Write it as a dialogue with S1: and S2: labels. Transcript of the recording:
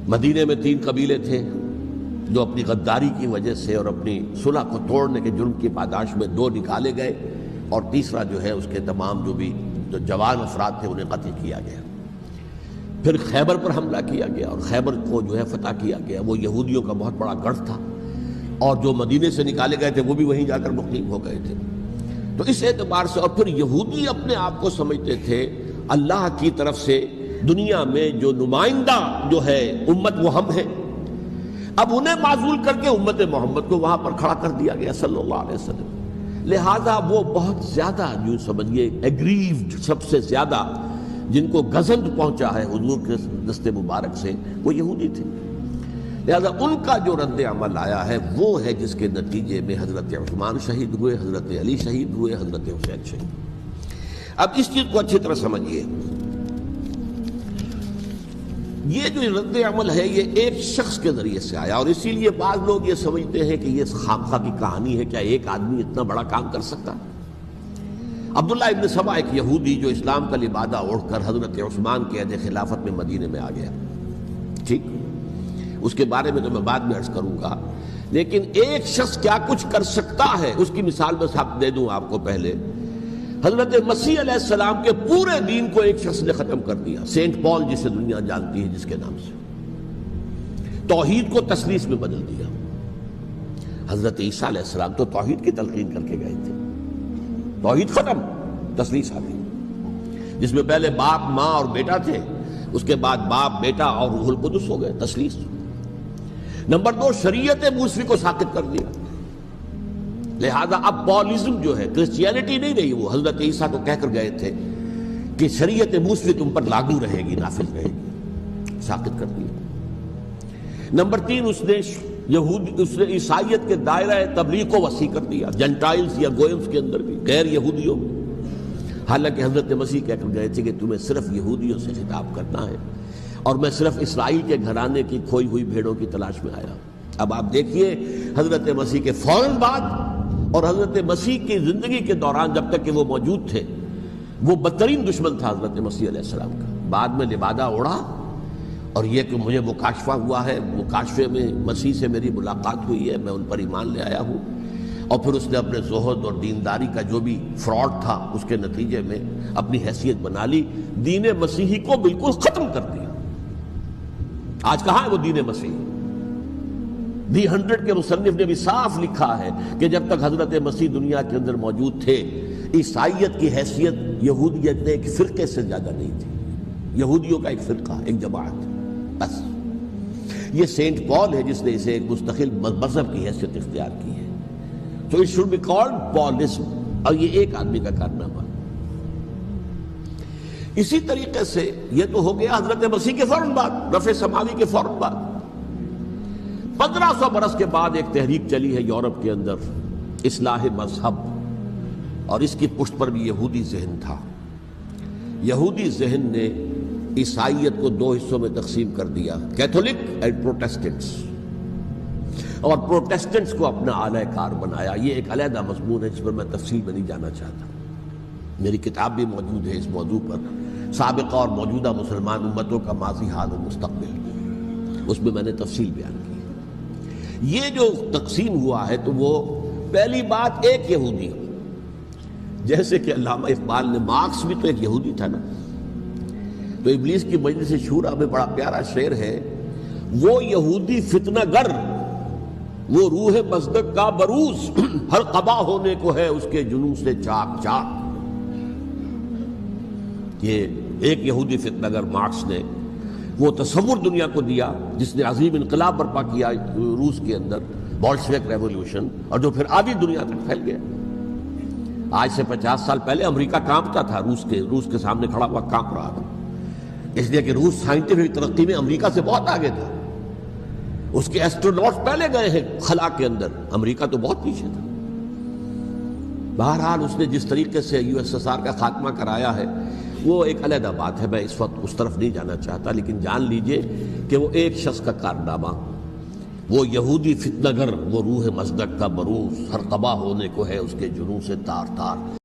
S1: مدینے میں 3 قبیلے تھے جو اپنی غداری کی وجہ سے اور اپنی صلح کو توڑنے کے جرم کی پاداش میں 2 نکالے گئے، اور تیسرا جو ہے اس کے تمام جو جوان افراد تھے انہیں قتل کیا گیا۔ پھر خیبر پر حملہ کیا گیا اور خیبر کو جو ہے فتح کیا گیا۔ وہ یہودیوں کا بہت بڑا گڑھ تھا، اور جو مدینے سے نکالے گئے تھے وہ بھی وہیں جا کر مقیم ہو گئے تھے۔ تو اس اعتبار سے، اور پھر یہودی اپنے آپ کو سمجھتے تھے اللہ کی طرف سے دنیا میں جو نمائندہ جو ہے امت وہ ہم ہیں، اب انہیں معزول کر کے امت محمد کو وہاں پر کھڑا کر دیا گیا صلی اللہ علیہ وسلم۔ لہذا وہ بہت زیادہ جو سمجھیے ایگریوڈ، سب سے زیادہ جن کو گزند پہنچا ہے حضور کے دست مبارک سے، وہ یہودی تھے۔ لہذا ان کا جو رد عمل آیا ہے وہ ہے جس کے نتیجے میں حضرت عثمان شہید ہوئے، حضرت علی شہید ہوئے، حضرت حسین شہید۔ اب اس چیز کو اچھی طرح سمجھیے، یہ جو رد عمل ہے یہ ایک شخص کے ذریعے سے آیا، اور اسی لیے بعض لوگ یہ سمجھتے ہیں کہ یہ خامخواہ کی کہانی ہے، کیا ایک آدمی اتنا بڑا کام کر سکتا؟ عبداللہ ابن سبا ایک یہودی جو اسلام کا لبادہ اوڑھ کر حضرت عثمان کے عہد خلافت میں مدینے میں آ گیا، ٹھیک، اس کے بارے میں تو میں بعد میں عرض کروں گا، لیکن ایک شخص کیا کچھ کر سکتا ہے اس کی مثال میں صاحب دے دوں آپ کو۔ پہلے حضرت مسیح علیہ السلام کے پورے دین کو ایک شخص نے ختم کر دیا، سینٹ پال جسے دنیا جانتی ہے جس کے نام سے، توحید کو تثلیث میں بدل دیا۔ حضرت عیسیٰ علیہ السلام تو توحید کی تلقین کر کے گئے تھے، توحید ختم، تثلیث آ گئی، جس میں پہلے باپ ماں اور بیٹا تھے، اس کے بعد باپ بیٹا اور روح القدس ہو گئے، تثلیث۔ نمبر 2، شریعت موسوی کو ساقط کر دیا۔ لہذا اب پالزم جو ہے، کرسچینٹی نہیں رہی، وہ حضرت عیسیٰ کو کہہ کر گئے تھے کہ شریعت موسوی تم پر لاگو رہے گی، نافذ رہے گی، ساقط کر دیا۔ نمبر 3، اس نے عیسائیت کے دائرہ تبلیغ کو وسیع کر دیا، جنٹائلز یا گوئمز کے اندر بھی، غیر یہودیوں میں، حالانکہ حضرت مسیح کہہ کر گئے تھے کہ تمہیں صرف یہودیوں سے خطاب کرنا ہے، اور میں صرف اسرائیل کے گھرانے کی کھوئی ہوئی بھیڑوں کی تلاش میں آیا۔ اب آپ دیکھیے حضرت مسیح کے فوراً بعد اور حضرت مسیح کی زندگی کے دوران جب تک کہ وہ موجود تھے، وہ بدترین دشمن تھا حضرت مسیح علیہ السلام کا۔ بعد میں لبادہ اوڑھا، اور یہ کہ مجھے مکاشفہ ہوا ہے، مکاشفے میں مسیح سے میری ملاقات ہوئی ہے، میں ان پر ایمان لے آیا ہوں، اور پھر اس نے اپنے زہد اور دینداری کا جو بھی فراڈ تھا اس کے نتیجے میں اپنی حیثیت بنا لی، دین مسیحی کو بالکل ختم کر دیا۔ آج کہاں ہے وہ دین مسیحی؟ دی 100 کے مصنف نے بھی صاف لکھا ہے کہ جب تک حضرت مسیح دنیا کے اندر موجود تھے، عیسائیت کی حیثیت یہودیت نے ایک فرقے سے زیادہ نہیں تھی، یہودیوں کا ایک فرقہ، ایک جماعت، بس۔ یہ سینٹ پال ہے جس نے اسے ایک مستقل مذہب کی حیثیت اختیار کی ہے، تو it should be called Paulism، اور یہ ایک آدمی کا کارنامہ۔ اسی طریقے سے یہ تو ہو گیا حضرت مسیح کے فوراً بعد، رفع سماوی کے فوراً بعد۔ 1500 برس کے بعد ایک تحریک چلی ہے یورپ کے اندر، اصلاح مذہب، اور اس کی پشت پر بھی یہودی ذہن تھا۔ یہودی ذہن نے عیسائیت کو 2 حصوں میں تقسیم کر دیا، کیتھولک اینڈ پروٹیسٹنٹس، اور پروٹیسٹنٹس کو اپنا اعلی کار بنایا۔ یہ ایک علیحدہ مضمون ہے جس پر میں تفصیل میں نہیں جانا چاہتا، میری کتاب بھی موجود ہے اس موضوع پر، سابقہ اور موجودہ مسلمان امتوں کا ماضی، حال و مستقبل، اس میں میں نے تفصیل بیان کی۔ یہ جو تقسیم ہوا ہے تو وہ پہلی بات ایک یہودی، جیسے کہ علامہ اقبال نے، مارکس بھی تو ایک یہودی تھا نا، تو ابلیس کی مجلس شورا میں بڑا پیارا شعر ہے، وہ یہودی فتنہ گر، وہ روح مصدق کا بروز، ہر قبا ہونے کو ہے اس کے جنوں سے چاک چاک۔ یہ ایک یہودی فتنہ گر مارکس نے وہ تصور دنیا کو دیا جس نے عظیم انقلاب برپا کیا روس کے اندر، بولشوک ریولوشن، اور جو پھر آدھی دنیا تک پھیل گیا۔ آج سے 50 سال پہلے امریکہ کانپتا تھا، روس کے سامنے کھڑا ہوا کانپ رہا تھا، اس لیے کہ روس سائنٹیفک ترقی میں امریکہ سے بہت آگے تھا، اس کے ایسٹروناٹس پہلے گئے ہیں خلا کے اندر، امریکہ تو بہت پیچھے تھا۔ بہرحال اس نے جس طریقے سے USSR کا خاتمہ کرایا ہے وہ ایک علیحدہ بات ہے، میں اس وقت اس طرف نہیں جانا چاہتا، لیکن جان لیجئے کہ وہ ایک شخص کا کارنامہ، وہ یہودی فتنہ گر، وہ روح مصدق کا بروز، ہر قبا ہونے کو ہے اس کے جنوں سے تار تار۔